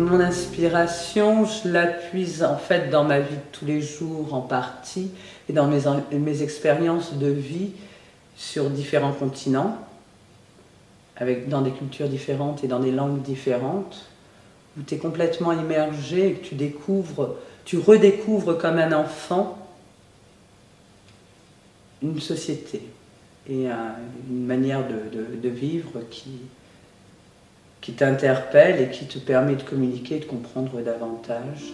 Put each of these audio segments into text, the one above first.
Mon inspiration, je la puise en fait dans ma vie de tous les jours en partie et dans mes expériences de vie sur différents continents, dans des cultures différentes et dans des langues différentes, où tu es complètement immergé et que tu redécouvres comme un enfant une société et une manière de vivre qui t'interpelle et qui te permet de communiquer et de comprendre davantage.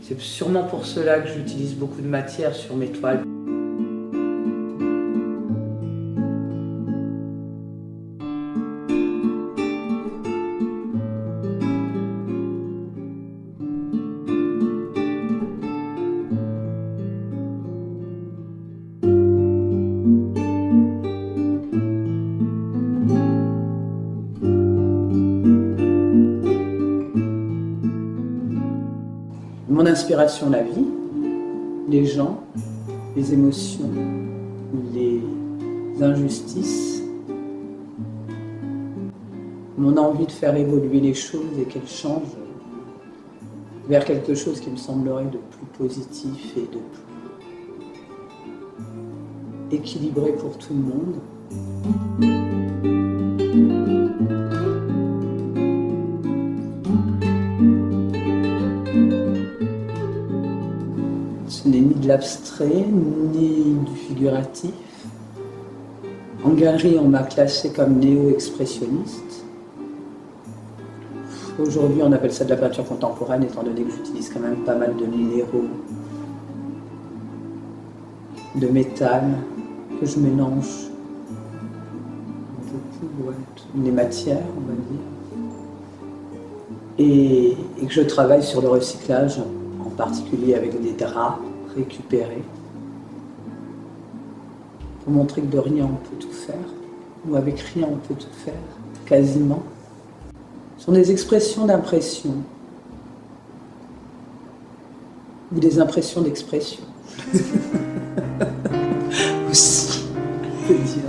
C'est sûrement pour cela que j'utilise beaucoup de matière sur mes toiles. Mon inspiration, la vie, les gens, les émotions, les injustices, mon envie de faire évoluer les choses et qu'elles changent vers quelque chose qui me semblerait de plus positif et de plus équilibré pour tout le monde. Ce n'est ni de l'abstrait, ni du figuratif. En galerie, on m'a classé comme néo-expressionniste. Aujourd'hui, on appelle ça de la peinture contemporaine, étant donné que j'utilise quand même pas mal de minéraux, de métal, que je mélange beaucoup, les matières, on va dire. Et que je travaille sur le recyclage, en particulier avec des draps récupérés, pour montrer que de rien on peut tout faire, ou avec rien on peut tout faire, quasiment. Ce sont des expressions d'impression, ou des impressions d'expression. Aussi, on peut dire.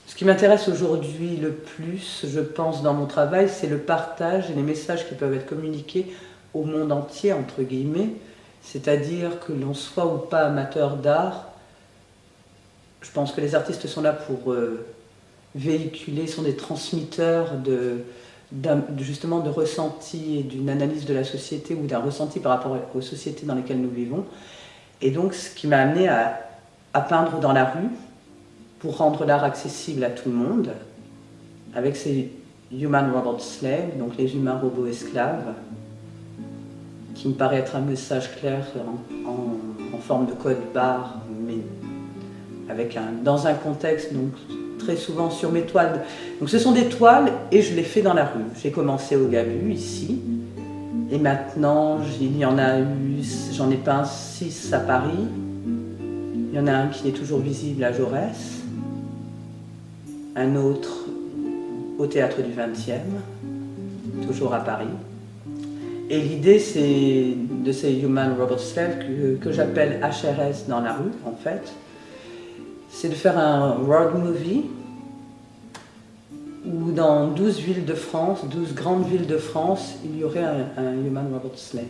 Ce qui m'intéresse aujourd'hui le plus, je pense, dans mon travail, c'est le partage et les messages qui peuvent être communiqués au monde entier, entre guillemets. C'est-à-dire que l'on soit ou pas amateur d'art, je pense que les artistes sont là pour véhiculer, sont des transmetteurs justement de ressentis et d'une analyse de la société ou d'un ressenti par rapport aux sociétés dans lesquelles nous vivons. Et donc, ce qui m'a amené à peindre dans la rue, pour rendre l'art accessible à tout le monde, avec ces Human Robot Slave, donc les humains robots esclaves, qui me paraît être un message clair en forme de code barre, mais dans un contexte, donc très souvent sur mes toiles. Donc ce sont des toiles et je les fais dans la rue. J'ai commencé au Gabu, ici, et maintenant j'en ai peint 6 à Paris. Il y en a un qui est toujours visible à Jaurès, un autre au Théâtre du XXe, toujours à Paris. Et l'idée de ces Human Robot Slave, que j'appelle HRS dans la rue, en fait, c'est de faire un road movie où dans 12 villes de France, 12 grandes villes de France, il y aurait un Human Robot Slave.